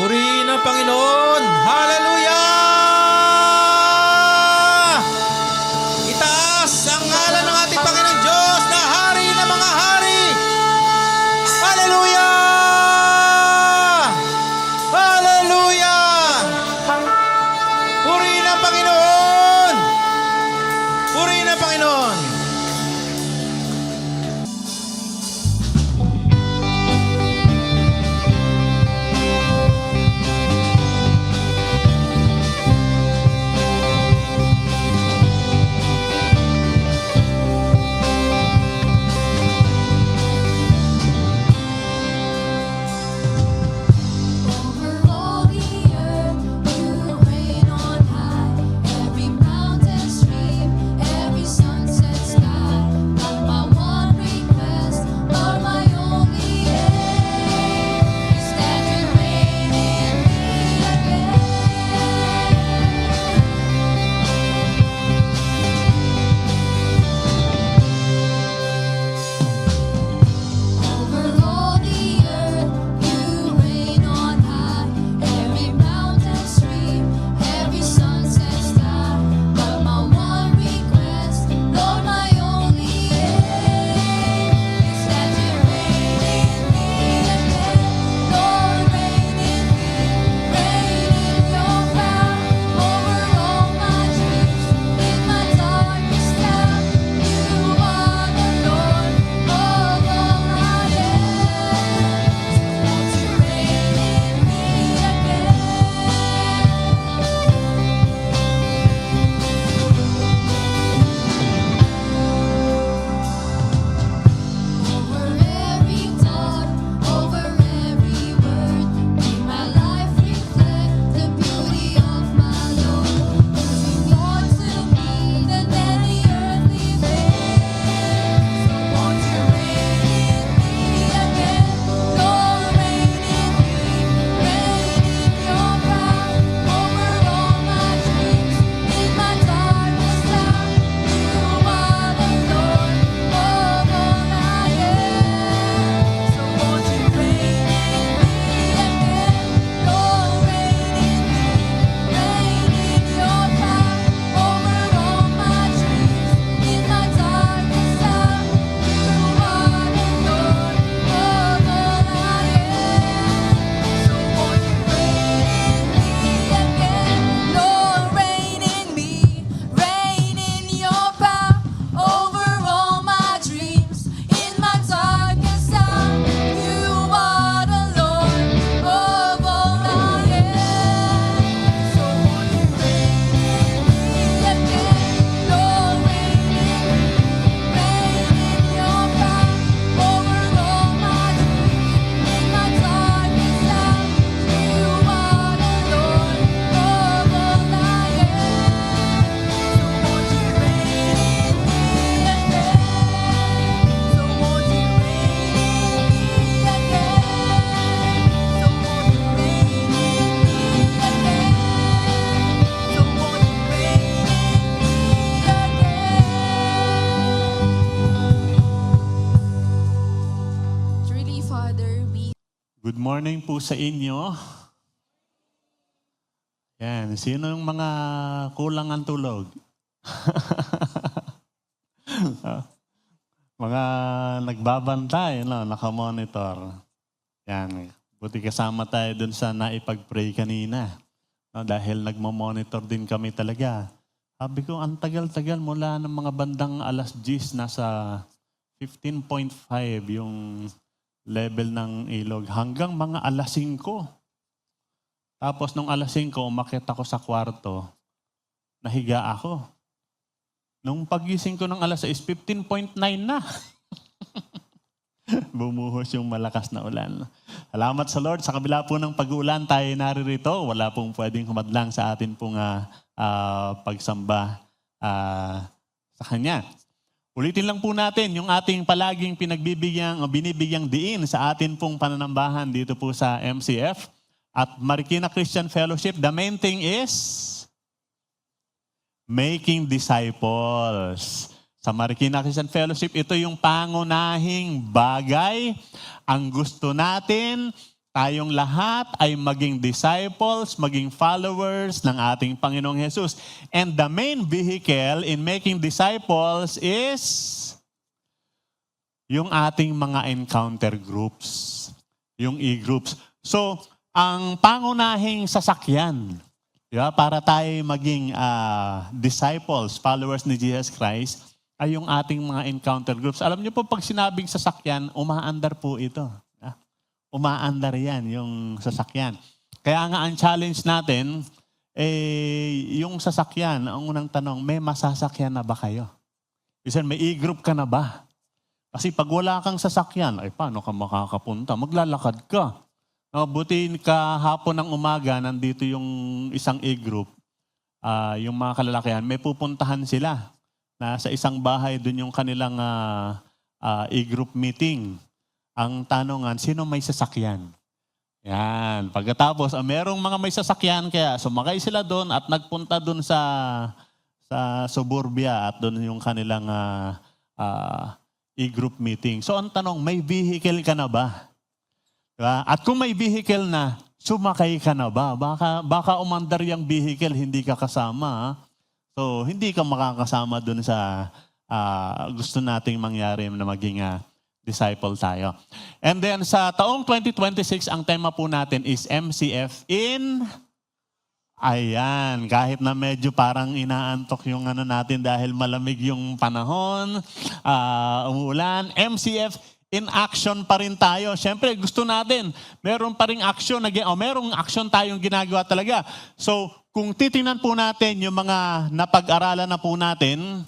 Purihin ang Panginoon. Hallelujah! Itaas ang ngalan ng ating Panginoon Diyos na hari ng mga hari. Hallelujah! Hallelujah! Purihin ang Panginoon. Purihin ang Panginoon. Good morning po sa inyo. Yan, sino yung mga kulang ang tulog? Mga nagbabantay, no? Nakamonitor. Yan, buti kasama tayo dun sa naipag-pray kanina. No? Dahil nagmo-monitor din kami talaga. Sabi ko, ang tagal-tagal mula ng mga bandang alas 10, nasa 15.5 yung level ng ilog hanggang mga alas 5. Tapos nung alas 5, umakyat ako sa kwarto, nahiga ako. Nung pagising ko ng alas 6, 15.9 na. Bumuhos yung malakas na ulan. Salamat sa Lord. Sa kabila po ng pag-uulan, tayo naririto. Wala pong pwedeng humadlang sa atin pong pagsamba sa Kanya. Ulitin lang po natin yung ating palaging binibigyang diin sa atin pong pananambahan dito po sa MCF at Marikina Christian Fellowship. The main thing is making disciples. Sa Marikina Christian Fellowship, ito yung pangunahing bagay. Ang gusto natin, tayong lahat ay maging disciples, maging followers ng ating Panginoong Jesus. And the main vehicle in making disciples is yung ating mga encounter groups, yung e-groups. So, ang pangunahing sasakyan, di ba, para tayo maging disciples, followers ni Jesus Christ, ay yung ating mga encounter groups. Alam niyo po, pag sinabing sasakyan, umaandar po ito. Umaandar yan, yung sasakyan. Kaya nga ang challenge natin, yung sasakyan, ang unang tanong, may masasakyan na ba kayo? Isang may e-group ka na ba? Kasi pag wala kang sasakyan, ay paano ka makakapunta? Maglalakad ka. Buti kahapon ng umaga, nandito yung isang e-group, yung mga kalalakihan, may pupuntahan sila. Sa isang bahay, dun yung kanilang e-group meeting. Ang tanongan, sino may sasakyan? Yan. Pagkatapos, merong mga may sasakyan, kaya sumakay sila doon at nagpunta doon sa suburbia at doon yung kanilang e-group meeting. So ang tanong, may vehicle ka na ba? Diba? At kung may vehicle na, sumakay ka na ba? Baka umandar yung vehicle, hindi ka kasama. So hindi ka makakasama doon sa gusto nating mangyari na maging disciple tayo. And then sa taong 2026, ang tema po natin is MCF in... Ayan, kahit na medyo parang inaantok yung natin dahil malamig yung panahon, umuulan, MCF in action pa rin tayo. Siyempre, gusto natin, meron pa rin action, merong action tayong ginagawa talaga. So, kung titingnan po natin yung mga napag-aralan na po natin,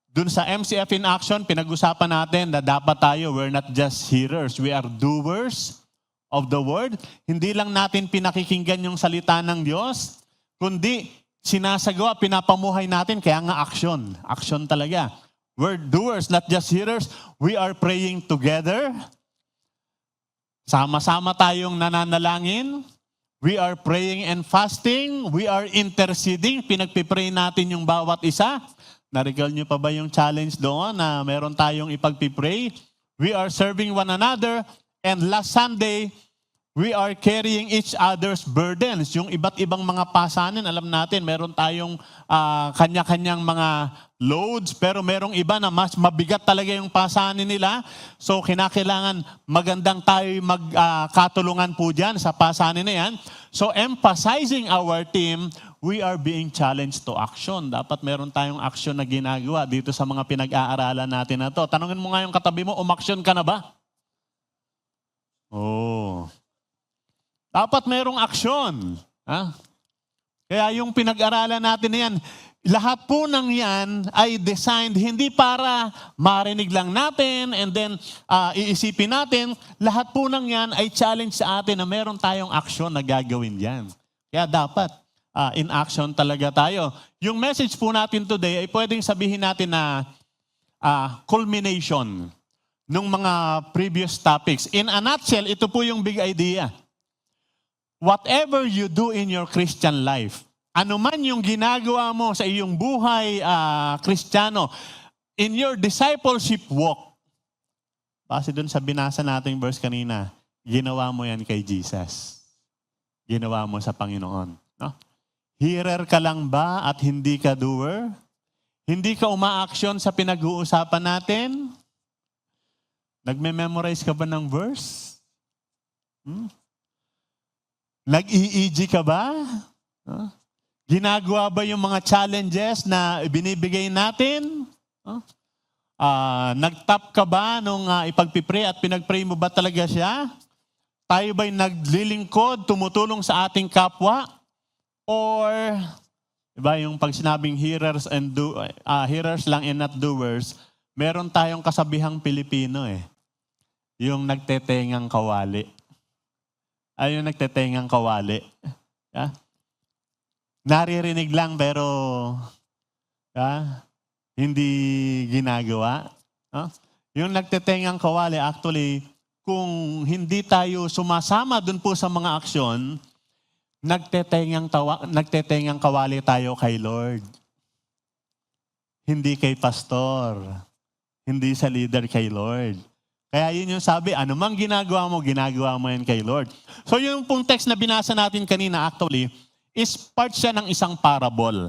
dun sa MCF in action, pinag-usapan natin na dapat tayo, we're not just hearers, we are doers of the word. Hindi lang natin pinakikinggan yung salita ng Diyos, kundi sinasagawa, pinapamuhay natin, kaya nga action. Action talaga. We're doers, not just hearers. We are praying together. Sama-sama tayong nananalangin. We are praying and fasting. We are interceding. Pinagpipray natin yung bawat isa. Na-recall nyo pa ba yung challenge doon na meron tayong ipagpipray? We are serving one another. And last Sunday, we are carrying each other's burdens. Yung iba't ibang mga pasanin, alam natin, meron tayong kanya-kanyang mga loads, pero merong iba na mas mabigat talaga yung pasanin nila. So, kinakailangan magandang tayo magkatulungan po dyan sa pasanin na yan. So, emphasizing our team, we are being challenged to action. Dapat meron tayong action na ginagawa dito sa mga pinag-aaralan natin na to. Tanungin mo nga yung katabi mo, umaksyon ka na ba? Oh. Dapat merong aksyon. Kaya yung pinag-aralan natin na yan, lahat po ng yan ay designed hindi para marinig lang natin and then iisipin natin. Lahat po ng yan ay challenge sa atin na meron tayong aksyon na gagawin yan. Kaya dapat in action talaga tayo. Yung message po natin today ay pwedeng sabihin natin na culmination nung mga previous topics. In a nutshell, ito po yung big idea. Whatever you do in your Christian life, ano man yung ginagawa mo sa iyong buhay Kristiyano, in your discipleship walk, base dun sa binasa nating verse kanina, ginawa mo yan kay Jesus. Ginawa mo sa Panginoon. No? Hearer ka lang ba at hindi ka doer? Hindi ka umaaksyon sa pinag-uusapan natin? Nagme-memorize ka ba ng verse? Nag-EEG ka ba? Ginagawa ba yung mga challenges na binibigay natin? Nag-tap ka ba nung ipagpipray at pinag-pray mo ba talaga siya? Tayo ba'y naglilingkod, tumutulong sa ating kapwa? Or, diba yung pag sinabing hearers lang and not doers, meron tayong kasabihang Pilipino yung nagtetengang kawali. Yung nagtetengang kawali. Naririnig lang pero hindi ginagawa. Yung nagtetengang kawali, actually, kung hindi tayo sumasama dun po sa mga aksyon, nagtetengang kawali tayo kay Lord. Hindi kay pastor. Hindi sa leader, kay Lord. Kaya yun yung sabi, anumang ginagawa mo yan kay Lord. So yung pong text na binasa natin kanina actually, is part siya ng isang parable.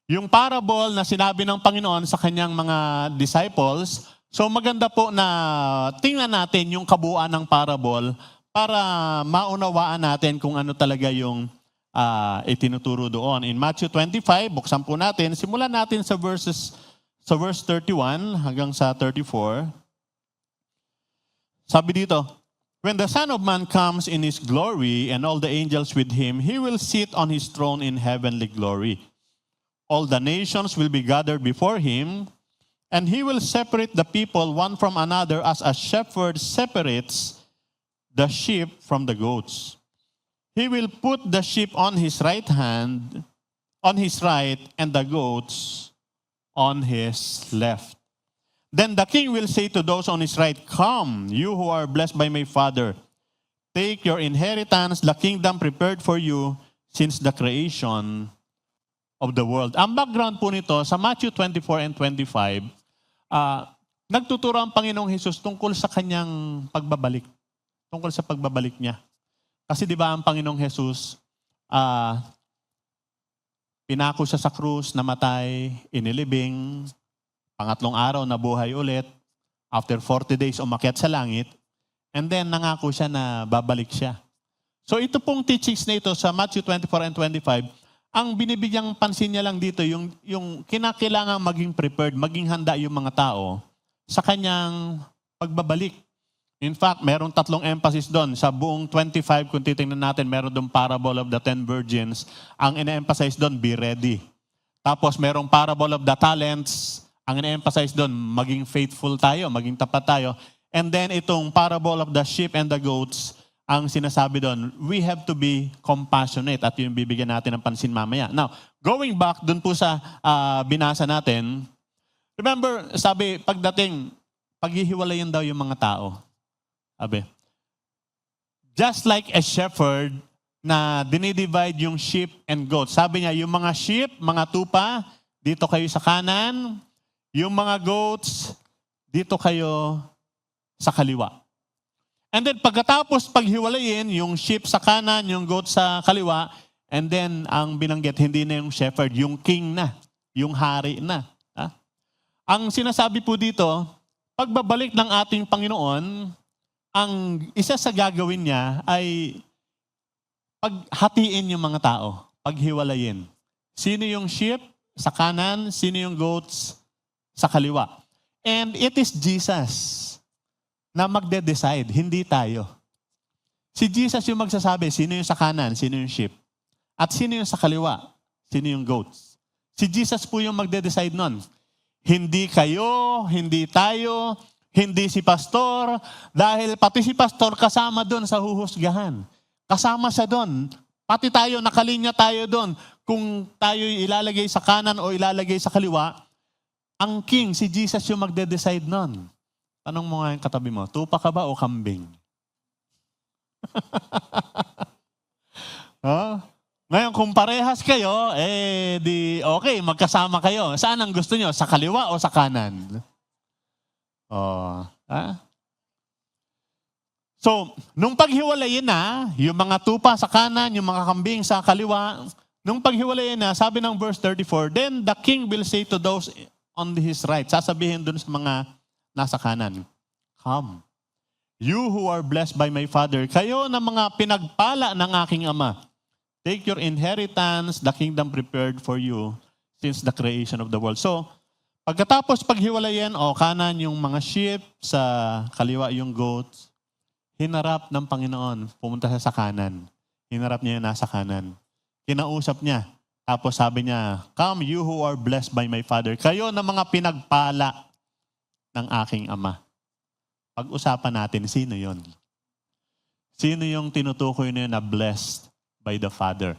Yung parable na sinabi ng Panginoon sa kanyang mga disciples, so maganda po na tingnan natin yung kabuuan ng parable para maunawaan natin kung ano talaga yung itinuturo doon. In Matthew 25, buksan po natin, simulan natin sa verse 31 hanggang sa 34. Sabi dito, when the Son of Man comes in His glory and all the angels with Him, He will sit on His throne in heavenly glory. All the nations will be gathered before Him, and He will separate the people one from another as a shepherd separates the sheep from the goats. He will put the sheep on His right hand, on His right, and the goats on His left. Then the king will say to those on his right, come, you who are blessed by my Father. Take your inheritance, the kingdom prepared for you since the creation of the world. Ang background po nito, sa Matthew 24 and 25, nagtuturo ang Panginoong Hesus tungkol sa kanyang pagbabalik. Tungkol sa pagbabalik niya. Kasi di ba ang Panginoong Hesus, pinako siya sa krus, namatay, inilibing, pangatlong araw nabuhay ulit, after 40 days umakyat sa langit, and then nangako siya na babalik siya. So ito pong teachings na ito sa Matthew 24 and 25, ang binibigyang pansin niya lang dito, yung kinakailangan maging prepared, maging handa yung mga tao sa kanyang pagbabalik. In fact, meron tatlong emphasis doon. Sa buong 25, kung titingnan natin, meron doon parable of the 10 virgins. Ang ina-emphasize doon, be ready. Tapos merong parable of the talents. Ang ina-emphasize doon, maging faithful tayo, maging tapat tayo. And then itong parable of the sheep and the goats, ang sinasabi doon, we have to be compassionate at yung bibigyan natin ng pansin mamaya. Now, going back doon po sa binasa natin, remember, sabi, paghihiwalayin daw yung mga tao. Sabi, just like a shepherd na dinidivide yung sheep and goats. Sabi niya, yung mga sheep, mga tupa, dito kayo sa kanan. Yung mga goats, dito kayo sa kaliwa. And then pagkatapos paghiwalayin, yung sheep sa kanan, yung goat sa kaliwa, and then ang binanggit, hindi na yung shepherd, yung king na, yung hari na. Ha? Ang sinasabi po dito, pagbabalik ng ating Panginoon, ang isa sa gagawin niya ay paghatiin yung mga tao, paghiwalayin. Sino yung sheep sa kanan, sino yung goats sa kaliwa. And it is Jesus na magde-decide, hindi tayo. Si Jesus yung magsasabi, sino yung sa kanan, sino yung sheep. At sino yung sa kaliwa, sino yung goats. Si Jesus po yung magde-decide nun. Hindi kayo, hindi tayo, hindi si pastor, dahil pati si pastor kasama doon sa huhusgahan. Kasama siya doon. Pati tayo, nakalinya tayo doon. Kung tayo ilalagay sa kanan o ilalagay sa kaliwa, ang king, si Jesus yung magde-decide nun. Tanong mo nga yung katabi mo, tupa ka ba o kambing? Oh? Ngayon, kung parehas kayo, di okay, magkasama kayo. Saan ang gusto nyo? Sa kaliwa o sa kanan? Oh, ha? So, nung paghiwalayin na, yung mga tupa sa kanan, yung mga kambing sa kaliwa, nung paghiwalayin na, sabi ng verse 34, then the king will say to those on his right, sasabihin dun sa mga nasa kanan, come, you who are blessed by my Father, kayo na mga pinagpala ng aking Ama, take your inheritance, the kingdom prepared for you since the creation of the world. So, pagkatapos paghiwalayin, kanan yung mga sheep, sa kaliwa yung goats, hinarap ng Panginoon, pumunta siya sa kanan. Hinarap niya yung nasa kanan. Kinausap niya. Tapos sabi niya, come you who are blessed by my Father. Kayo na mga pinagpala ng aking Ama. Pag-usapan natin, sino yon? Sino yung tinutukoy niya na blessed by the Father?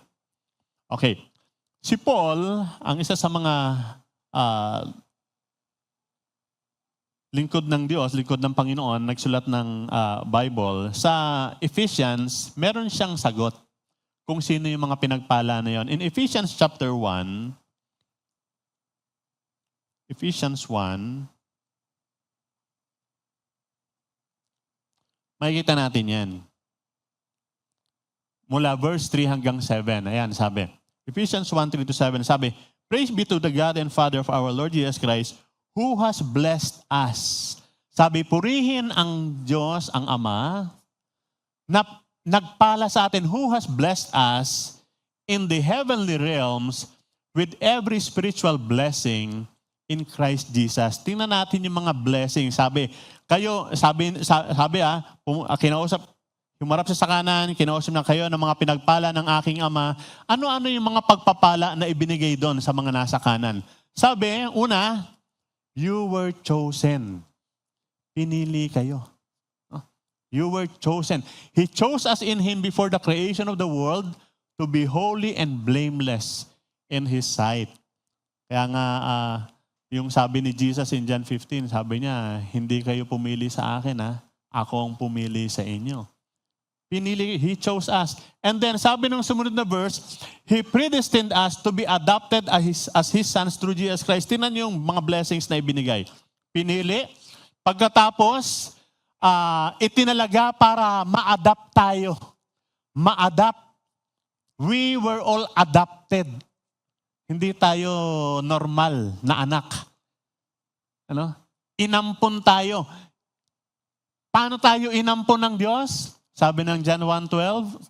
Okay. Si Paul, ang isa sa mga lingkod ng Diyos, lingkod ng Panginoon, nagsulat ng Bible. Sa Ephesians, meron siyang sagot kung sino yung mga pinagpala na yon. In Ephesians chapter 1, Ephesians 1, Makikita natin yan. Mula verse 3 hanggang 7. Ayan, sabi. Ephesians 1:3-7, sabi, Praise be to the God and Father of our Lord Jesus Christ, who has blessed us. Sabi, purihin ang Diyos, ang Ama, na nagpala sa atin, who has blessed us in the heavenly realms with every spiritual blessing in Christ Jesus. Tingnan natin yung mga blessing. Sabi, kinausap, humarap sa kanan, kinausap na kayo ng mga pinagpala ng aking Ama. Ano-ano yung mga pagpapala na ibinigay doon sa mga nasa kanan? Sabi, una, you were chosen. Pinili kayo. You were chosen. He chose us in Him before the creation of the world to be holy and blameless in His sight. Kaya nga, yung sabi ni Jesus in John 15, sabi niya, hindi kayo pumili sa akin, ako ang pumili sa inyo. Pinili, He chose us. And then sabi nung sumunod na verse, He predestined us to be adopted as His sons through Jesus Christ. Tingnan niyo yung mga blessings na ibinigay. Pinili, pagkatapos, itinalaga para ma-adapt tayo. Ma-adapt. We were all adopted. Hindi tayo normal na anak. Inampon tayo. Paano tayo inampon ng Diyos? Sabi ng John 1:12,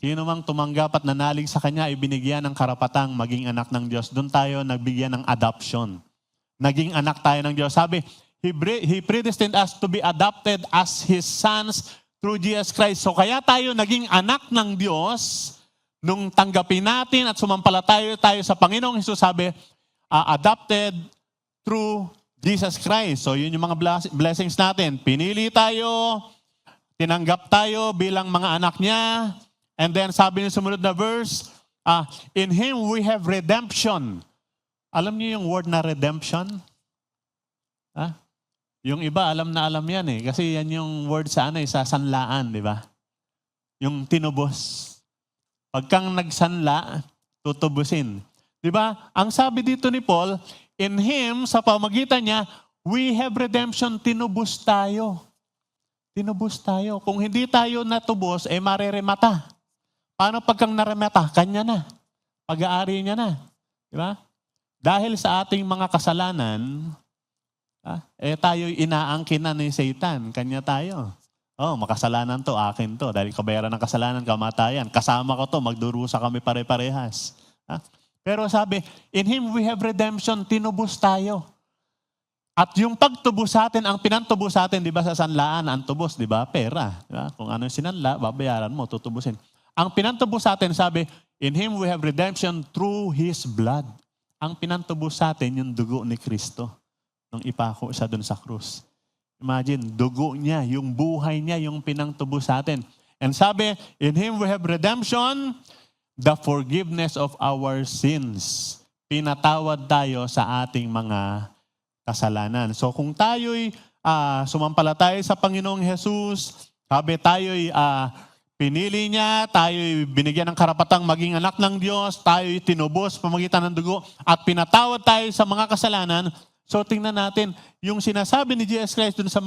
sino mang tumanggap at nanalig sa Kanya, ibinigyan ng karapatang maging anak ng Diyos. Doon tayo nagbigyan ng adoption. Naging anak tayo ng Diyos. Sabi, He predestined us to be adopted as His sons through Jesus Christ. So kaya tayo naging anak ng Diyos nung tanggapin natin at sumampalataya tayo sa Panginoong Hesus. Sabi, adopted through Jesus Christ. So yun yung mga blessings natin. Pinili tayo, tinanggap tayo bilang mga anak niya. And then sabi niyo sumunod na verse, in Him we have redemption. Alam niyo yung word na redemption? Yung iba alam na alam yan eh. Kasi yan yung word sa sa sanlaan, di ba? Yung tinubos. Pagkang nagsanla, tutubusin. Di ba? Ang sabi dito ni Paul, in Him, sa pamagitan niya, we have redemption, tinubos tayo. Tinubos tayo. Kung hindi tayo natubos, mareremata. Paano pagkang naremata? Kanya na. Pag-aari niya na. Di ba? Dahil sa ating mga kasalanan, tayo'y inaangkin na ni Satan. Kanya tayo. Makasalanan to, akin to. Dahil kabayaran ng kasalanan, kamatayan. Kasama ko to, magdurusa kami pare-parehas. Pero sabi, in Him we have redemption, tinubos tayo. At yung pagtubos sa atin, ang pinantubos sa atin, di ba sa sanlaan, ang tubos, di ba? Pera. Di ba? Kung ano yung sinanla, babayaran mo, tutubusin. Ang pinantubos sa atin, sabi, in Him we have redemption through His blood. Ang pinantubos sa atin, yung dugo ni Kristo. Nung ipako siya dun sa krus. Imagine, dugo niya, yung buhay niya, yung pinangtubos sa atin. And sabi, in Him we have redemption, the forgiveness of our sins. Pinatawad tayo sa ating mga kasalanan. So kung tayo'y sumampalataya sa Panginoong Jesus, sabi tayo'y pinili niya, tayo'y binigyan ng karapatang maging anak ng Diyos, tayo'y tinubos pamagitan ng dugo, at pinatawad tayo sa mga kasalanan. So tingnan natin, yung sinasabi ni Jesus Christ dun sa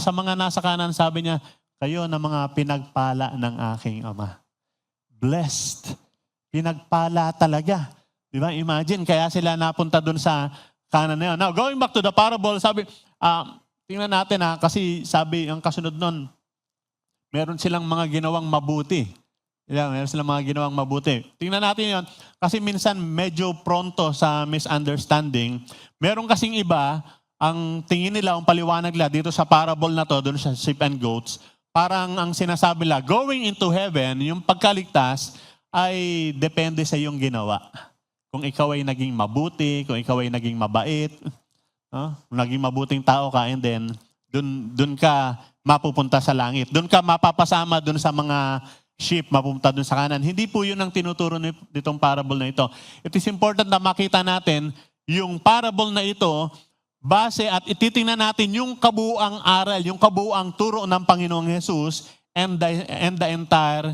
mga nasa kanan, sabi niya, kayo na mga pinagpala ng aking Ama. Blessed. Pinagpala talaga. Di ba? Imagine, kaya sila napunta dun sa kanan na yun. Now, going back to the parable, sabi, tingnan natin kasi sabi, ang kasunod nun, meron silang mga ginawang mabuti. Meron silang mga ginawang mabuti. Tingnan natin yon kasi minsan medyo pronto sa misunderstanding. Meron kasing iba, ang tingin nila, ang paliwanag nila dito sa parable na to, doon sa sheep and goats, parang ang sinasabi nila, going into heaven, yung pagkaligtas, ay depende sa iyong ginawa. Kung ikaw ay naging mabuti, kung ikaw ay naging mabait, kung naging mabuting tao ka, and then, dun ka mapupunta sa langit. Dun ka mapapasama dun sa mga sheep, mapupunta dun sa kanan. Hindi po yun ang tinuturo nitong parable na ito. It is important na makita natin yung parable na ito base at ititingnan natin yung kabuuang aral, yung kabuuang turo ng Panginoong Jesus and the entire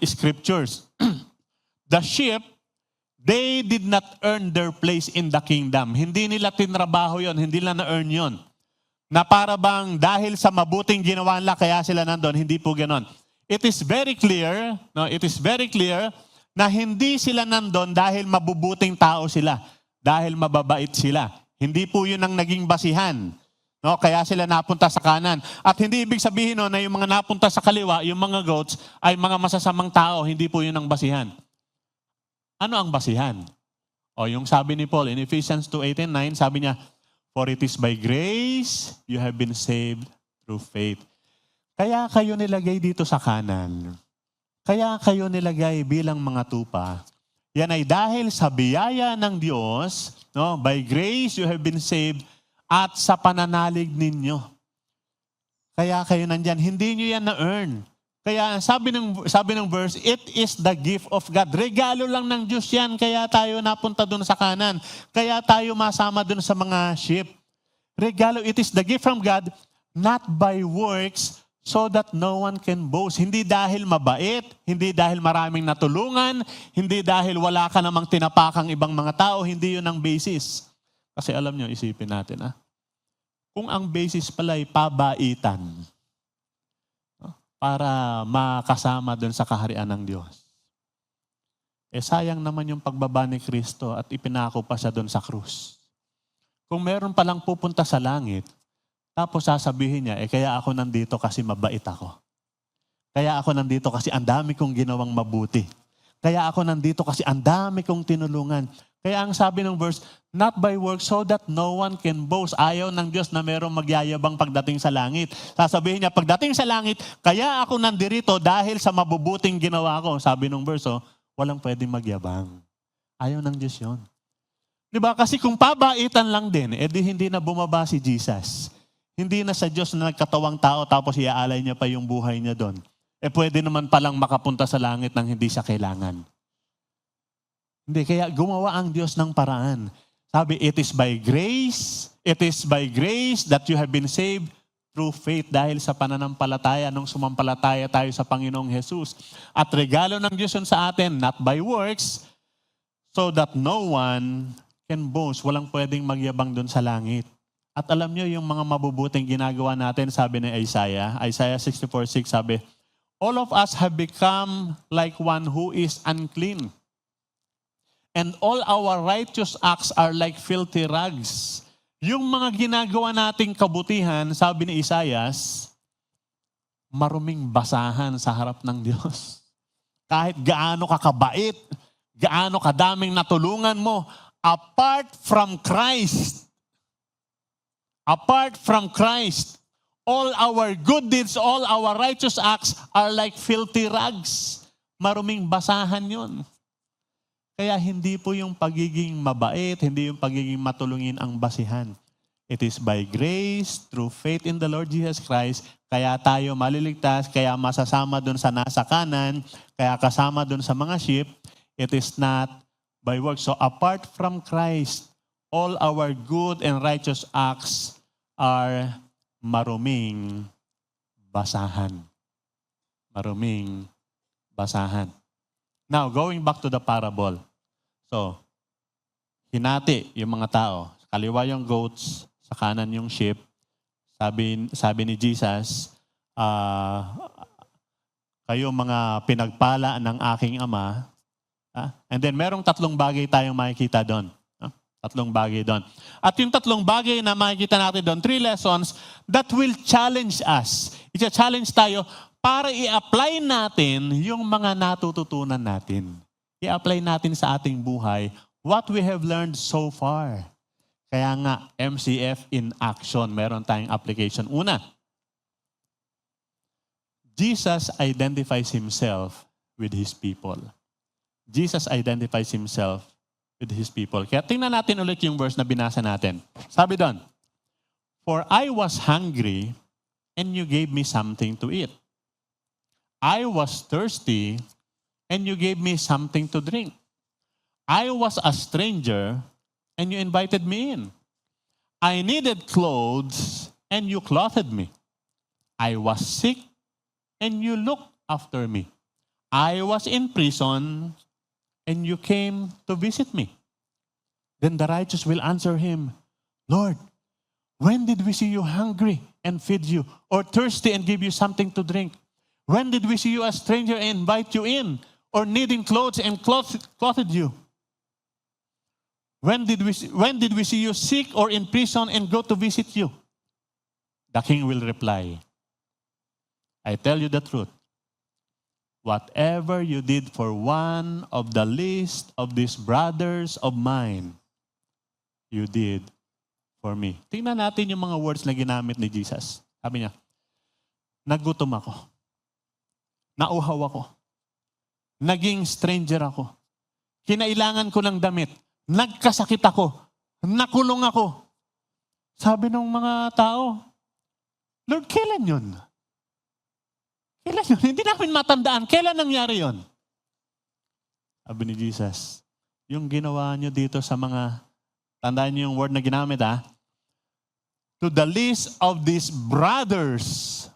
scriptures. The sheep, they did not earn their place in the kingdom. Hindi nila tinrabaho yon, hindi nila na-earn yon. na para bang dahil sa mabuting ginawa nila kaya sila nandun. Hindi po ganon. It is very clear, no, it is very clear na hindi sila nandun dahil mabubuting tao sila, dahil mababait sila. Hindi po yun ang naging basihan. No, kaya sila napunta sa kanan. At hindi ibig sabihin no, na yung mga napunta sa kaliwa, yung mga goats, ay mga masasamang tao. Hindi po yun ang basihan. Ano ang basihan? O yung sabi ni Paul in Ephesians 2:8-9, sabi niya, for it is by grace you have been saved through faith. Kaya kayo nilagay dito sa kanan. Kaya kayo nilagay bilang mga tupa. Yan ay dahil sa biyaya ng Diyos, no, by grace you have been saved at sa pananalig ninyo. Kaya kayo nandyan. Hindi nyo yan na-earn. Kaya sabi ng verse, it is the gift of God. Regalo lang ng Diyos yan. Kaya tayo napunta dun sa kanan. Kaya tayo masama dun sa mga sheep. Regalo, it is the gift from God, not by works, so that no one can boast. Hindi dahil mabait, hindi dahil maraming natulungan, hindi dahil wala ka namang tinapakang ibang mga tao, hindi yun ang basis. Kasi alam nyo, isipin natin kung ang basis pala ay pabaitan, para makasama dun sa kaharian ng Diyos. Sayang naman yung pagbaba ni Kristo at ipinako pa siya dun sa krus. Kung meron palang pupunta sa langit, tapos sasabihin niya, kaya ako nandito kasi mabait ako. Kaya ako nandito kasi ang dami kong ginawang mabuti. Kaya ako nandito kasi ang dami kong tinulungan. Kaya ang sabi ng verse, not by works so that no one can boast. Ayaw ng Diyos na merong magyayabang pagdating sa langit. Sasabihin niya, pagdating sa langit, kaya ako nandirito dahil sa mabubuting ginawa ko. Sabi ng verse, walang pwedeng magyabang. Ayaw ng Diyos yun. Diba? Kasi kung pabaitan lang din, hindi na bumaba si Jesus. Hindi na sa Diyos na nagkatawang tao tapos iaalay niya pa yung buhay niya doon. Pwede naman palang makapunta sa langit nang hindi siya kailangan. Hindi, kaya gumawa ang Diyos ng paraan. Sabi, it is by grace that you have been saved through faith dahil sa pananampalataya nung sumampalataya tayo sa Panginoong Jesus. At regalo ng Diyos yun sa atin, not by works, so that no one can boast. Walang pwedeng magyabang doon sa langit. At alam nyo, yung mga mabubuting ginagawa natin, sabi ni Isaiah 64:6, sabi, all of us have become like one who is unclean. And all our righteous acts are like filthy rags. Yung mga ginagawa nating kabutihan, sabi ni Isaiah, maruming basahan sa harap ng Diyos. Kahit gaano ka kabait, gaano kadaming natulungan mo, apart from Christ, all our good deeds, all our righteous acts are like filthy rags. Maruming basahan yun. Kaya hindi po yung pagiging mabait, hindi yung pagiging matulungin ang basihan. It is by grace, through faith in the Lord Jesus Christ, kaya tayo maliligtas, kaya masasama dun sa nasa kanan, kaya kasama dun sa mga sheep. It is not by works. So apart from Christ, all our good and righteous acts are maruming basahan. Maruming basahan. Now, going back to the parable. So, hinati yung mga tao. Sa kaliwa yung goats, sa kanan yung sheep. Sabi ni Jesus, kayo mga pinagpala ng aking ama. And then, merong tatlong bagay tayong makikita doon. Tatlong bagay doon. At yung tatlong bagay na makikita natin doon, 3 lessons that will challenge us. I-challenge tayo para i-apply natin yung mga natututunan natin. I-apply natin sa ating buhay what we have learned so far. Kaya nga, MCF in action. Meron tayong application. Una, Jesus identifies himself with his people. Jesus identifies himself with his people. Kaya tingnan natin ulit yung verse na binasa natin. Sabi doon, for I was hungry and you gave me something to eat. I was thirsty, and you gave me something to drink. I was a stranger, and you invited me in. I needed clothes, and you clothed me. I was sick, and you looked after me. I was in prison, and you came to visit me. Then the righteous will answer him, Lord, When did we see you hungry and feed you, or thirsty and give you something to drink? When did we see you a stranger and invite you in, or needing clothes and clothed you? When did we see you sick or in prison and go to visit you? The king will reply, I tell you the truth. Whatever you did for one of the least of these brothers of mine, you did for me. Tingnan natin yung mga words na ginamit ni Jesus. Sabi niya, nagutom ako. Nauhaw ako. Naging stranger ako. Kinailangan ko ng damit. Nagkasakit ako. Nakulong ako. Sabi ng mga tao, Lord, kailan yun? Kailan yun? Hindi namin matandaan. Kailan nangyari yun? Sabi ni Jesus, yung ginawa nyo dito sa mga, tandaan nyo yung word na ginamit to the least of these brothers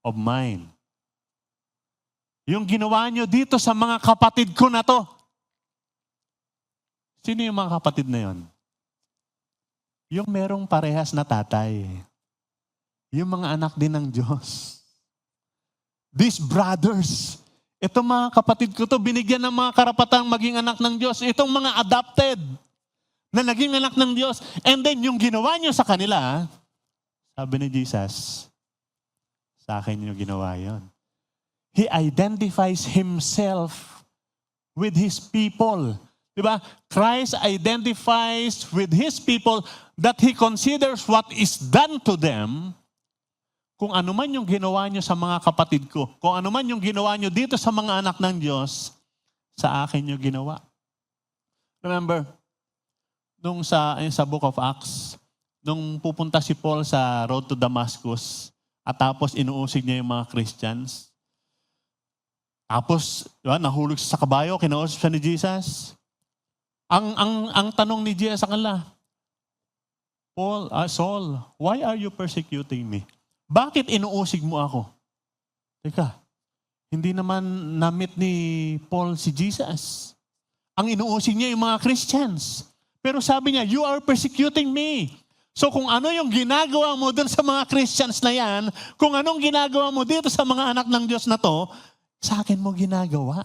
of mine. Yung ginawa nyo dito sa mga kapatid ko na to. Sino yung mga kapatid na yon? Yung merong parehas na tatay. Yung mga anak din ng Diyos. These brothers, itong mga kapatid ko to, binigyan ng mga karapatang maging anak ng Diyos. Itong mga adopted na naging anak ng Diyos. And then yung ginawa nyo sa kanila, sabi ni Jesus, sa akin yung ginawa yon. He identifies himself with his people. Diba? Christ identifies with his people that he considers what is done to them. Kung ano man yung ginawa nyo sa mga kapatid ko, kung ano man yung ginawa nyo dito sa mga anak ng Diyos, sa akin yung ginawa. Remember, nung sa Book of Acts, nung pupunta si Paul sa road to Damascus, at tapos inuusig niya yung mga Christians, tapos diba, nahulog sa kabayo, kinausap siya ni Jesus. Ang tanong ni Jesus sa kanila, Saul, why are you persecuting me? Bakit inuusig mo ako? Teka, hindi naman na-meet ni Paul si Jesus. Ang inuusig niya yung mga Christians. Pero sabi niya, you are persecuting me. So kung ano yung ginagawa mo dun sa mga Christians na yan, kung anong ginagawa mo dito sa mga anak ng Diyos na to, sa akin mo ginagawa.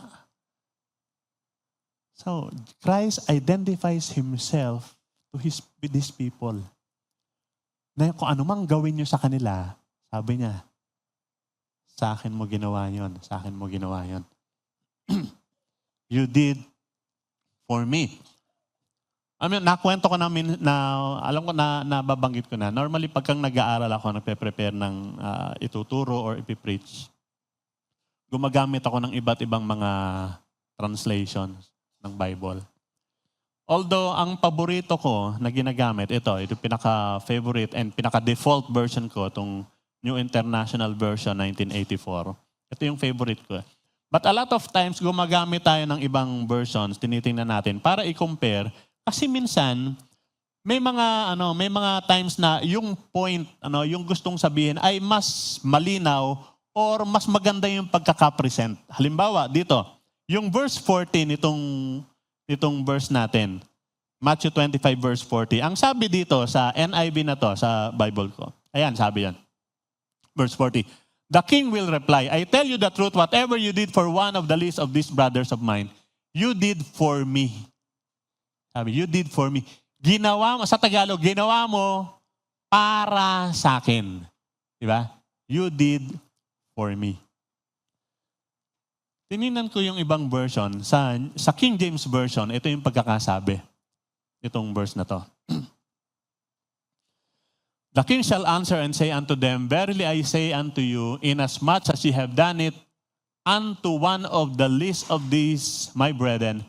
So, Christ identifies himself with his people. Na kung ano mang gawin nyo sa kanila, sabi niya, sa akin mo ginawa yon, sa akin mo ginawa yon. You did for me. I mean, nakwento ko namin na, alam ko na nababanggit ko na, normally pagkang nag-aaral ako, nagpe-prepare ng ituturo or ipipreach, gumagamit ako ng iba't ibang mga translations ng Bible. Although, ang paborito ko na ginagamit, ito pinaka-favorite and pinaka-default version ko, itong New International Version 1984. Ito yung favorite ko. But a lot of times, gumagamit tayo ng ibang versions, tinitingnan natin, para i-compare. Kasi minsan, may mga times na yung point, yung gustong sabihin ay mas malinaw or mas maganda yung pagkakapresent. Halimbawa, dito, yung verse 14 itong verse natin, Matthew 25 verse 40. Ang sabi dito sa NIV na to, sa Bible ko. Ayan, sabi yan. Verse 40. The king will reply, I tell you the truth, whatever you did for one of the least of these brothers of mine, you did for me. Sabi, you did for me. Ginawa mo, sa Tagalog, ginawa mo para sa akin. Diba? You did for me. Tinignan ko yung ibang version. Sa King James Version, ito yung pagkakasabi. Itong verse na to. The king shall answer and say unto them, verily I say unto you, inasmuch as ye have done it unto one of the least of these my brethren,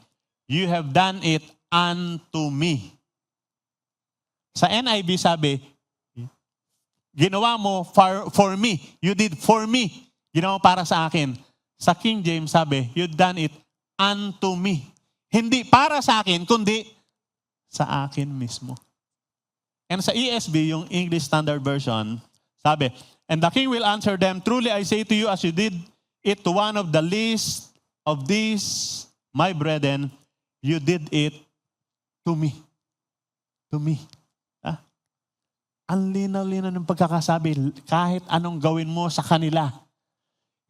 you have done it unto me. Sa NIV sabi, ginawa mo for me. You did for me. Ginawa mo para sa akin. Sa King James sabi, you done it unto me. Hindi para sa akin, kundi sa akin mismo. And sa ESV, yung English Standard Version, sabi, and the king will answer them, truly I say to you, as you did it to one of the least of these, my brethren, you did it to me. To me. Ang linaw-linaw ng pagkakasabi, kahit anong gawin mo sa kanila.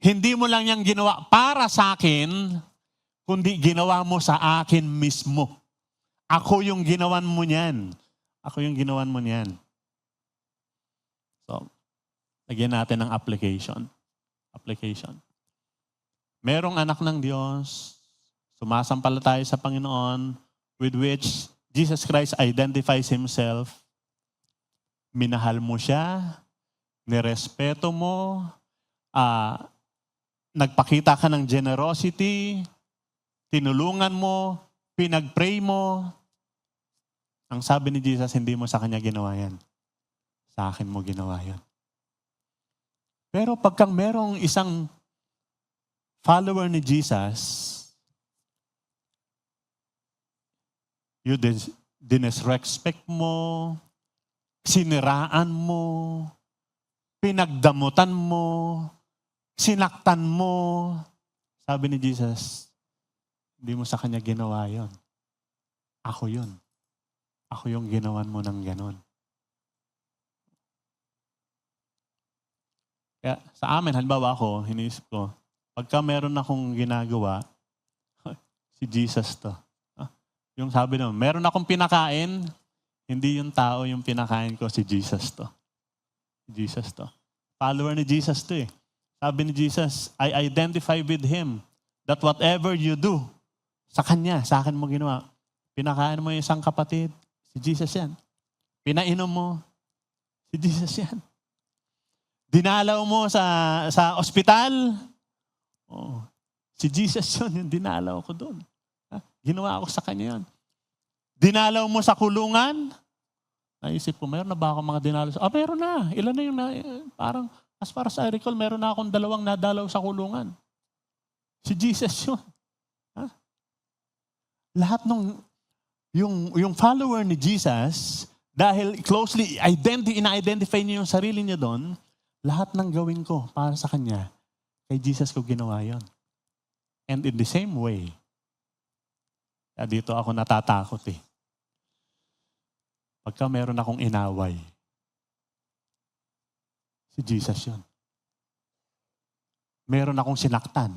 Hindi mo lang yung ginawa para sa akin, kundi ginawa mo sa akin mismo. Ako yung ginawan mo niyan. Ako yung ginawan mo niyan. So, lagyan natin ng application. Application. Merong anak ng Diyos, sumasampalataya sa Panginoon, with which Jesus Christ identifies Himself. Minahal mo siya, nirespeto mo, nagpakita ka ng generosity, tinulungan mo, pinag-pray mo. Ang sabi ni Jesus, hindi mo sa kanya ginawa yan. Sa akin mo ginawa yan. Pero pagkang merong isang follower ni Jesus, you disrespect mo, siniraan mo, pinagdamutan mo, sinaktan mo. Sabi ni Jesus, hindi mo sa kanya ginawa yon. Ako yun. Ako yung ginawan mo ng ganon. Kaya sa amin, halimbawa ako, iniisip ko, pagka meron akong ginagawa, si Jesus to. Yung sabi naman, meron akong pinakain, hindi yung tao yung pinakain ko, si Jesus to. Jesus to. Follower ni Jesus to eh. Sabi ni Jesus, I identify with Him that whatever you do, sa Kanya, sa akin mo ginawa. Pinakain mo yung isang kapatid, si Jesus yan. Pinainom mo, si Jesus yan. Dinalaw mo sa ospital, si Jesus yun, yung dinalaw ko doon. Ginawa ko sa Kanya yun. Dinalaw mo sa kulungan, naisip ko, meron na ba ako mga dinalaw? Meron na. Ilan na yung parang, as far as I recall, meron na akong 2 nadalaw sa kulungan. Si Jesus yun. Lahat nung, yung follower ni Jesus, dahil closely ina-identify niya yung sarili niya doon, lahat ng gawin ko para sa Kanya, kay Jesus ko ginawa yun. And in the same way, dito ako natatakot eh. Pagka meron akong inaway, si Jesus yun. Meron akong sinaktan,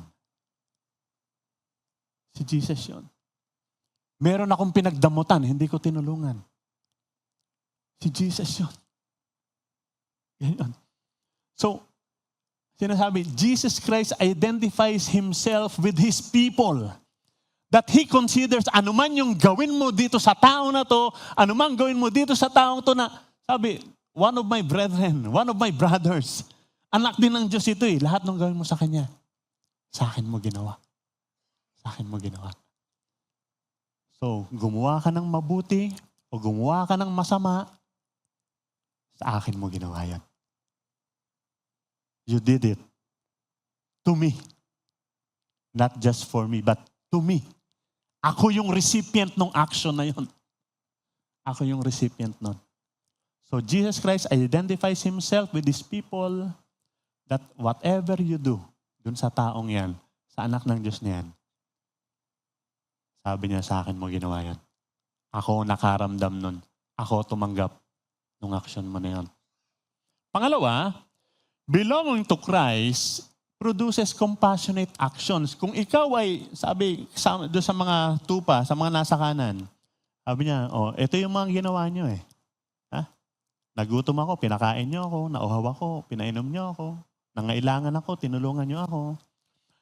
si Jesus yun. Meron akong pinagdamutan, hindi ko tinulungan, si Jesus yun. Ganyan. So, sinasabi, Jesus Christ identifies Himself with His people. That He considers anuman yung gawin mo dito sa tao na to, anuman gawin mo dito sa taong to na, sabi, one of my brethren, one of my brothers, anak din ng Diyos ito eh, lahat ng gawin mo sa Kanya, sa akin mo ginawa. Sa akin mo ginawa. So, gumawa ka ng mabuti o gumawa ka ng masama, sa akin mo ginawa yan. You did it to me. Not just for me, but to me. Ako yung recipient ng action na yun. Ako yung recipient nun. So Jesus Christ identifies Himself with His people that whatever you do dun sa taong yan, sa anak ng Diyos na yan, sabi niya sa akin mo ginawa yan. Ako nakaramdam nun. Ako tumanggap ng action mo na yan. Pangalawa, belonging to Christ produces compassionate actions. Kung ikaw ay, sabi, doon sa mga tupa, sa mga nasa kanan, sabi niya, ito yung mga ginawa niyo eh. Nagutom ako, pinakain niyo ako, nauhaw ako, pinainom niyo ako, nangailangan ako, tinulungan niyo ako.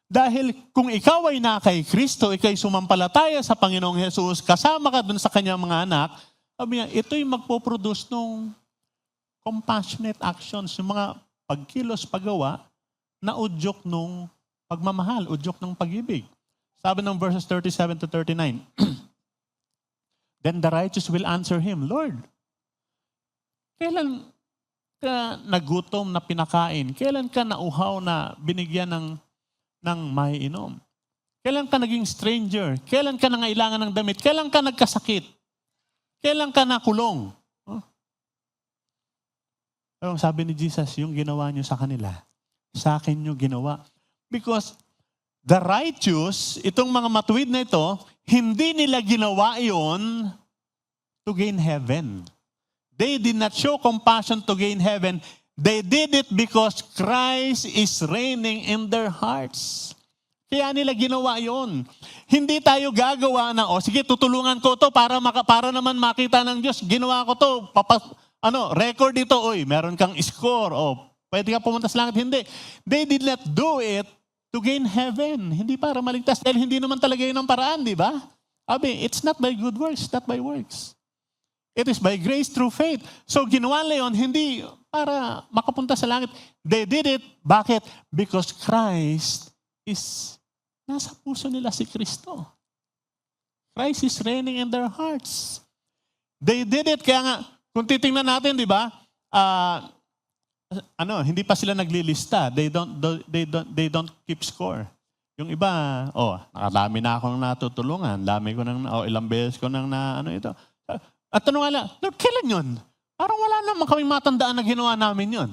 Dahil kung ikaw ay na kay Kristo, ikay sumampalataya sa Panginoong Jesus, kasama ka doon sa kanyang mga anak, sabi niya, ito yung magpo-produce ng compassionate actions, yung mga pagkilos, paggawa, na udyok nung pagmamahal, udyok ng pag-ibig. Sabi ng verses 37 to 39, Then the righteous will answer Him, Lord, kailan ka nagutom na pinakain? Kailan ka nauhaw na binigyan ng maiinom? Kailan ka naging stranger? Kailan ka nangailangan ng damit? Kailan ka nagkasakit? Kailan ka nakulong? Pero sabi ni Jesus, yung ginawa niyo sa kanila, sa akin nyo ginawa. Because the righteous, itong mga matuwid na ito, hindi nila ginawa iyon to gain heaven. They did not show compassion to gain heaven. They did it because Christ is reigning in their hearts. Kaya nila ginawa yon. Hindi tayo gagawa na, sige, tutulungan ko to para naman makita ng Diyos. Ginawa ko to, record ito, meron kang score, pwede ka pumunta sa langit. Hindi. They did not do it to gain heaven. Hindi para maligtas. Dahil hindi naman talaga yun ang paraan, di ba? It's not by good works, not by works. It is by grace through faith. So ginawa nila yun, hindi para makapunta sa langit. They did it. Bakit? Because Christ is, nasa puso nila si Kristo. Christ is reigning in their hearts. They did it. Kaya nga, kung titingnan natin, di ba? Hindi pa sila naglilista. They don't keep score. Yung iba, nakadami na akong natutulungan. Dami ko ilang beses ko nang ito. At tanong nga, Lord, kailan yun? Parang wala naman kaming matandaan na ginawa namin yun.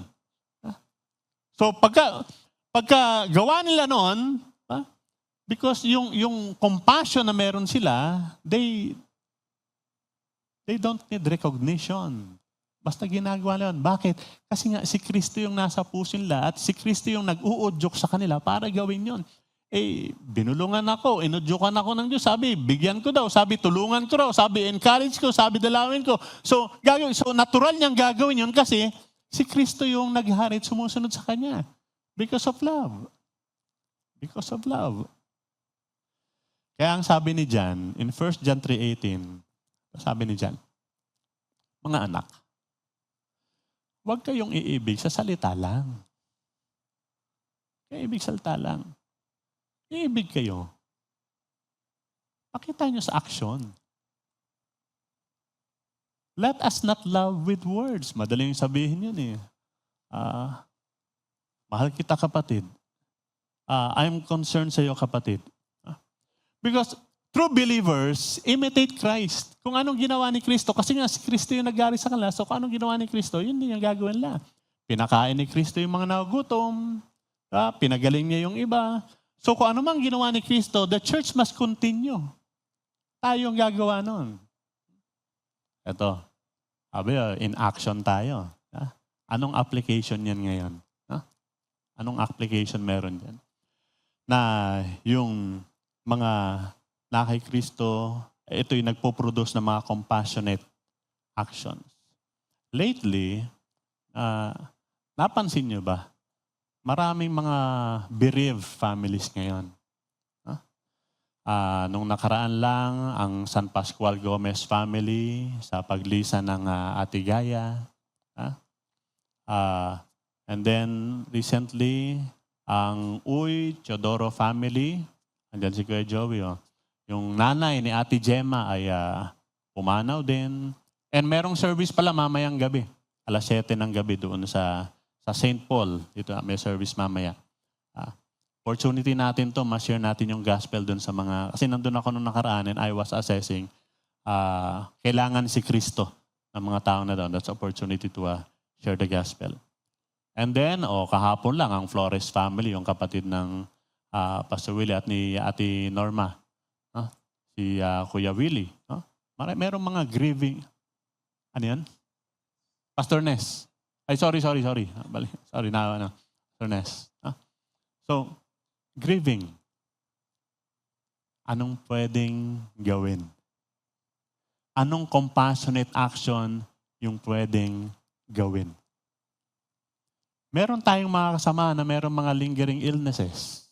So pagka gawa nila noon, because yung compassion na meron sila, they don't need recognition. Basta ginagawa nila yun. Bakit? Kasi nga si Kristo yung nasa puso nila at si Kristo yung nag-uudyok sa kanila para gawin yun. Binulungan ako, inudyukan ako ng Diyos. Sabi, bigyan ko daw. Sabi, tulungan ko daw. Sabi, encourage ko. Sabi, dalawin ko. So, natural niyang gagawin yun kasi si Kristo yung naghari at sumusunod sa Kanya. Because of love. Because of love. Kaya ang sabi ni John, in 1 John 3:18, sabi ni John, mga anak, huwag kayong iibig sa salita lang. Iibig sa salita lang. Iibig kayo. Pakita nyo sa action. Let us not love with words. Madaling sabihin yun mahal kita kapatid. I'm concerned sa iyo kapatid. Because true believers imitate Christ. Kung anong ginawa ni Kristo, kasi nga si Kristo yung nag-ari sa kanila, so kung anong ginawa ni Kristo, yun din yung gagawin nila. Pinakain ni Kristo yung mga nagugutom, pinagaling niya yung iba. So kung ano mang ginawa ni Kristo, the church must continue. Tayo ang gagawa nun. Ito, in action tayo. Anong application yan ngayon? Anong application meron yan? Na yung mga na kay Kristo, ito yung nagpo-produce ng mga compassionate actions. Lately, napansin nyo ba? Maraming mga bereaved families ngayon. Nung nakaraan lang, ang San Pascual Gomez family sa paglisan ng Ate Gaya. And then, recently, ang Uy Teodoro family, andyan si Kuya Joey, yung nanay ni Ate Gemma ay pumanaw din. And merong service pala mamayang gabi. 7:00 ng gabi doon sa St. Paul. Dito may service mamaya. Opportunity natin to, ma-share natin yung gospel doon sa mga, kasi nandun ako nung nakaraan and I was assessing, kailangan si Kristo ng mga tao na doon. That's opportunity to share the gospel. And then, kahapon lang, ang Flores family, yung kapatid ng Pastor Willie at ni Ate Norma. Si Kuya Willie. Merong mga grieving. Ano yan? Pastor Ness. Ay, sorry. Sorry, Pastor Ness. So, grieving. Anong pwedeng gawin? Anong compassionate action yung pwedeng gawin? Meron tayong mga kasama na meron mga lingering illnesses.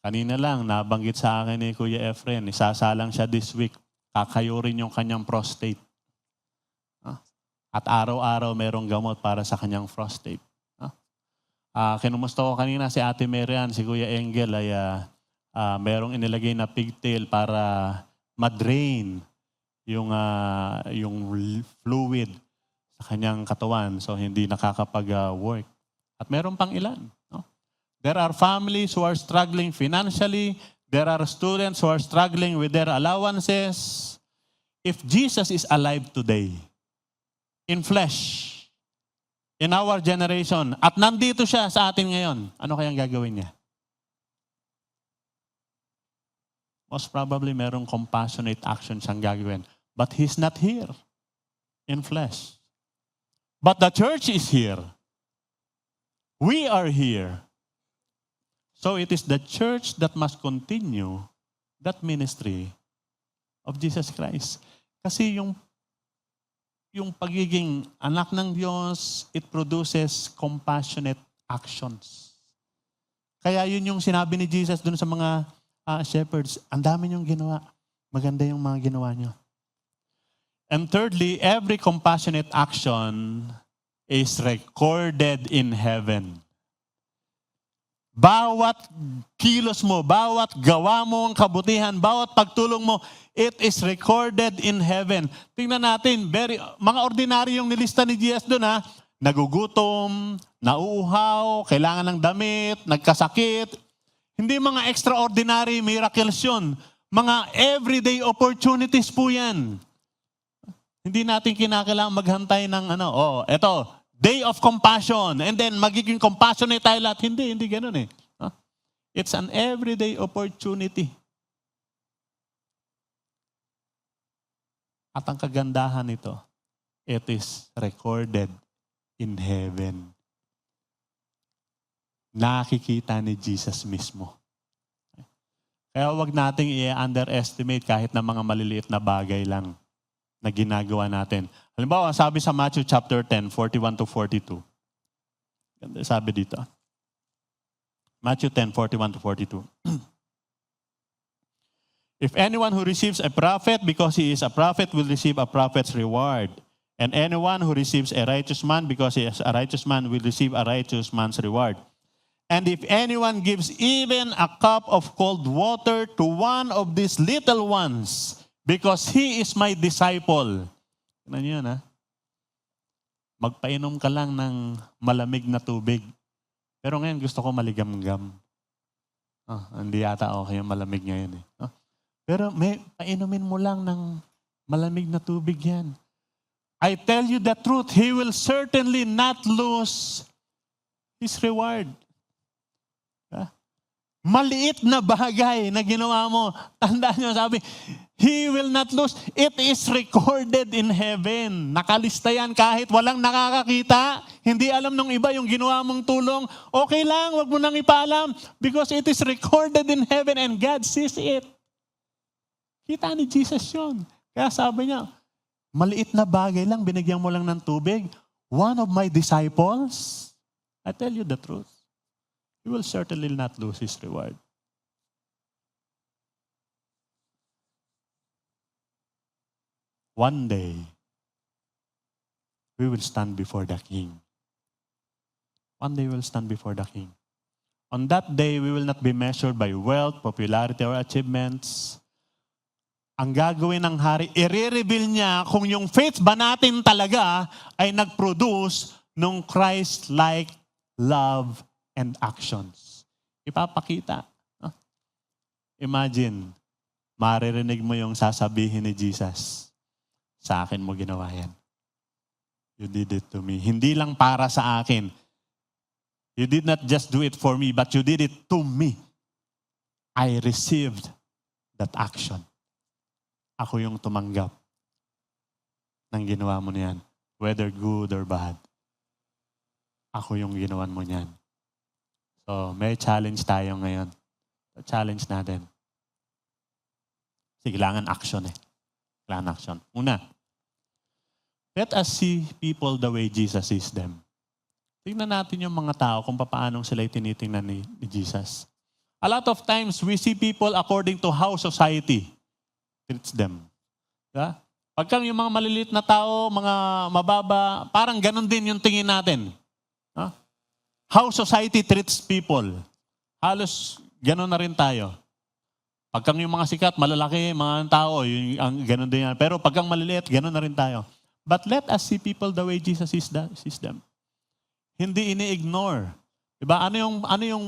Kanina lang, nabanggit sa akin ni Kuya Efren, isasalang siya this week. Kakayurin yung kanyang prostate. At araw-araw merong gamot para sa kanyang prostate. Kinumusta ko kanina si Ate Marian, si Kuya Engel ay merong inilagay na pigtail para ma-drain yung fluid sa kanyang katawan so hindi nakakapag-work. At meron pang ilan. There are families who are struggling financially. There are students who are struggling with their allowances. If Jesus is alive today, in flesh, in our generation, at nandito siya sa atin ngayon, ano kayang gagawin niya? Most probably merong compassionate action siyang gagawin. But He's not here. in flesh. But the church is here. We are here. So it is the church that must continue that ministry of Jesus Christ. Kasi yung pagiging anak ng Diyos, it produces compassionate actions. Kaya yun yung sinabi ni Jesus dun sa mga shepherds, ang dami niyong ginawa. Maganda yung mga ginawa niyo. And thirdly, every compassionate action is recorded in heaven. Bawat kilos mo, bawat gawa mo ang kabutihan, bawat pagtulong mo, it is recorded in heaven. Tingnan natin, mga ordinary yung nilista ni Jesus doon ha. Nagugutom, nauuhaw, kailangan ng damit, nagkasakit. Hindi mga extraordinary miracles yun. Mga everyday opportunities po yan. Hindi natin kinakailangan maghantay ng eto, day of compassion, and then magiging compassionate tayo lahat. Hindi ganun eh. It's an everyday opportunity. At ang kagandahan nito, it is recorded in heaven. Nakikita ni Jesus mismo. Kaya wag nating i-underestimate kahit na mga maliliit na bagay lang na ginagawa natin. Halimbawa, sabi sa Matthew chapter 10, 41 to 42. Sabi dito. Matthew 10, 41 to 42. If anyone who receives a prophet because he is a prophet will receive a prophet's reward. And anyone who receives a righteous man because he is a righteous man will receive a righteous man's reward. And if anyone gives even a cup of cold water to one of these little ones, because he is my disciple. Tignan niyo yun, ha? Magpainom ka lang ng malamig na tubig. Pero ngayon gusto ko maligam-gam. Hindi yata okay yung malamig ngayon eh. Pero painumin mo lang ng malamig na tubig yan. I tell you the truth, he will certainly not lose his reward. Maliit na bagay na ginawa mo. Tandaan nyo, sabi, he will not lose. It is recorded in heaven. Nakalista yan kahit walang nakakakita. Hindi alam nung iba yung ginawa mong tulong. Okay lang, wag mo nang ipaalam. Because it is recorded in heaven and God sees it. Kita ni Jesus yun. Kaya sabi niya, maliit na bagay lang, binigyan mo lang ng tubig. One of my disciples, I tell you the truth, he will certainly not lose his reward. One day, we will stand before the King. One day we will stand before the King. On that day, we will not be measured by wealth, popularity, or achievements. Ang gagawin ng hari, i-reveal niya kung yung faith ba natin talaga ay nag-produce nung Christ-like love and actions. Ipapakita. Imagine, maririnig mo yung sasabihin ni Jesus, sa akin mo ginawa yan. You did it to me. Hindi lang para sa akin. You did not just do it for me, but you did it to me. I received that action. Ako yung tumanggap ng ginawa mo niyan. Whether good or bad. Ako yung ginawan mo niyan. So, may challenge tayo ngayon. So, challenge natin. Kasi kailangan action eh. Kailangan action. Una, let us see people the way Jesus sees them. Tingnan natin yung mga tao kung paano sila tinitingnan ni Jesus. A lot of times, we see people according to how society treats them. Diba? Pagka yung mga maliliit na tao, mga mababa, parang ganun din yung tingin natin. How society treats people. Halos ganun na rin tayo. Pagka yung mga sikat, malalaki, mga tao, yung ganun din yan. Pero pagka maliliit, ganun na rin tayo. But let us see people the way Jesus sees them. Hindi ini-ignore. Diba? Ano yung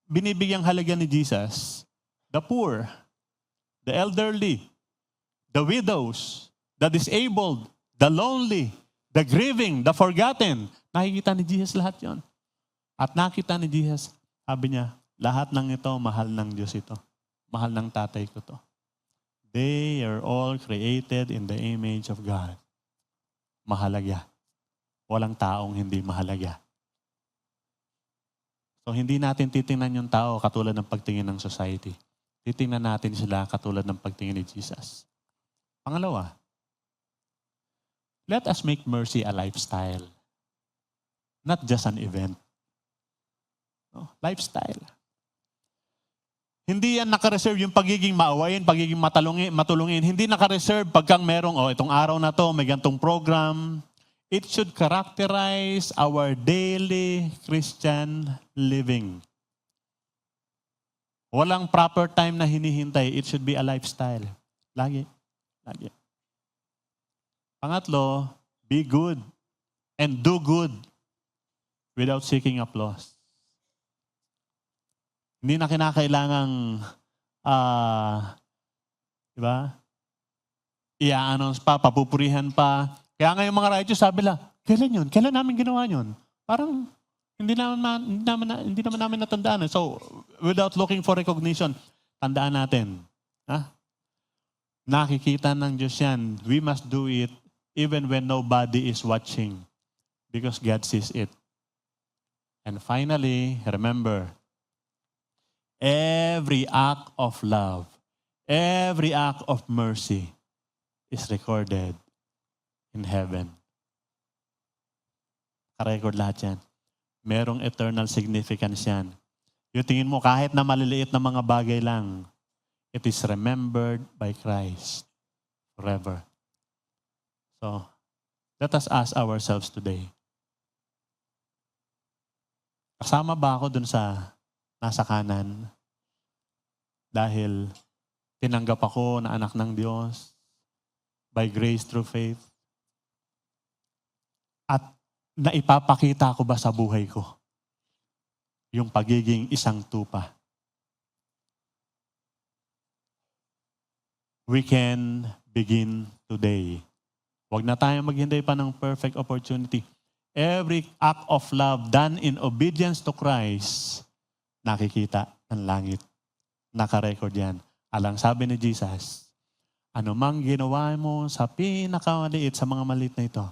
binibigyang halaga ni Jesus? The poor, the elderly, the widows, the disabled, the lonely, the grieving, the forgotten. Nakikita ni Jesus lahat yon. At nakita ni Jesus, sabi niya, lahat ng ito, mahal ng Diyos ito. Mahal ng tatay ko to. They are all created in the image of God. mahalaga. Walang taong hindi mahalaga. So hindi natin titingnan yung tao katulad ng pagtingin ng society. Titingnan natin sila katulad ng pagtingin ni Jesus. Pangalawa, let us make mercy a lifestyle. Not just an event. No? Lifestyle. Hindi yan nakareserve yung pagiging maawain, pagiging matulungin. Hindi nakareserve pagkang merong, itong araw na to, may gantong program. It should characterize our daily Christian living. Walang proper time na hinihintay. It should be a lifestyle. Lagi. Lagi. Pangatlo, be good and do good without seeking applause. Hindi na kinakailangang, di ba? I-announce pa, papupurihan pa. Kaya nga yung mga righteous sabi lang, kailan yun? Kailan namin ginawa yun? Parang hindi naman namin natandaan. So, without looking for recognition, tandaan natin. Ha? Nakikita ng Diyos yan. We must do it even when nobody is watching because God sees it. And finally, remember, every act of love, every act of mercy is recorded in heaven. Ka-record lahat yan. Merong eternal significance yan. Yung tingin mo, kahit na maliliit na mga bagay lang, it is remembered by Christ forever. So, let us ask ourselves today, kasama ba ako dun sa nasa kanan dahil tinanggap ako na anak ng Diyos by grace through faith? At naipapakita ko ba sa buhay ko yung pagiging isang tupa? We can begin today. Huwag na tayong maghintay pa ng perfect opportunity. Every act of love done in obedience to Christ, nakikita ng langit. Naka-record yan. Alang sabi ni Jesus, ano mang ginawa mo sa pinakamaliit sa mga maliit na ito,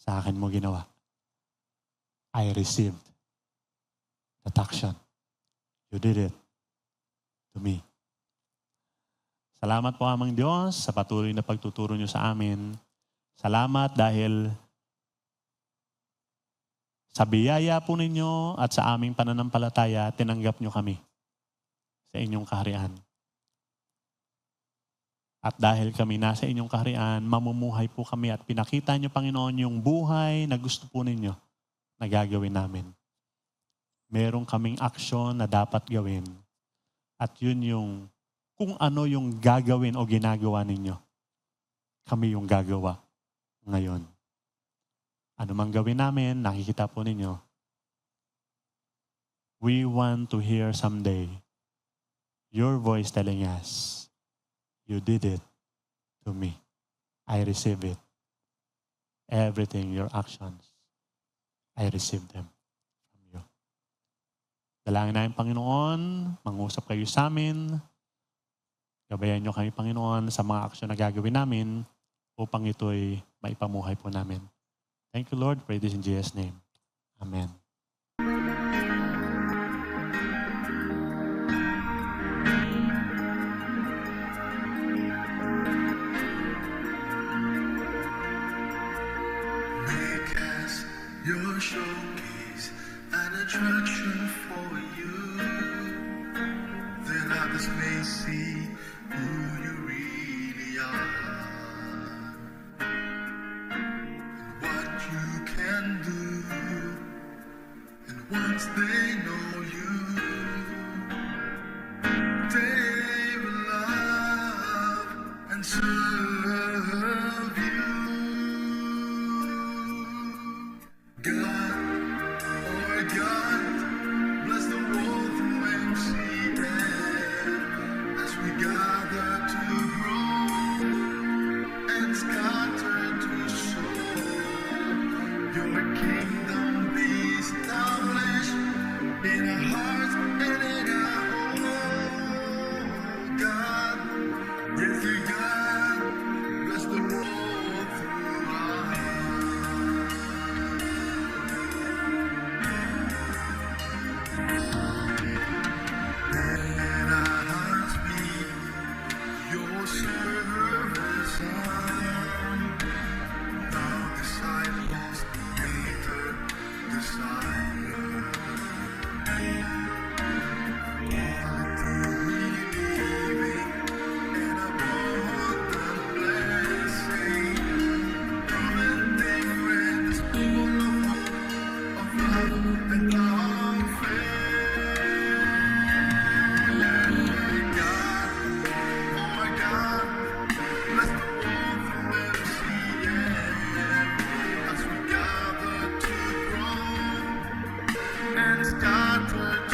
sa akin mo ginawa. I received that action. You did it to me. Salamat po amang Diyos sa patuloy na pagtuturo niyo sa amin. Salamat dahil sa biyaya po ninyo at sa aming pananampalataya, tinanggap niyo kami sa inyong kaharian. At dahil kami nasa inyong kaharian, mamumuhay po kami at pinakita niyo, Panginoon, yung buhay na gusto po ninyo na gagawin namin. Meron kaming aksyon na dapat gawin. At yun yung kung ano yung gagawin o ginagawa ninyo. Kami yung gagawa ngayon. Ano mang gawin namin, nakikita po ninyo. We want to hear someday your voice telling us, you did it to me. I receive it. Everything, your actions, I receive them from you. Dalangin namin, Panginoon, mangusap kayo sa amin. Gabayan niyo kami, Panginoon, sa mga aksyon na gagawin namin upang ito'y maipamuhay po namin. Thank you, Lord. Pray this in Jesus' name. Amen. Make us your showcase, an attraction for you. Then others may see who you really are. What you can do. And once they know you, they will love and serve you. God, oh God, bless the world through MCM as we gather to grow and scatter to sow. Your kingdom be established in our hearts and in our home. God, yes, God, bless the world And it's God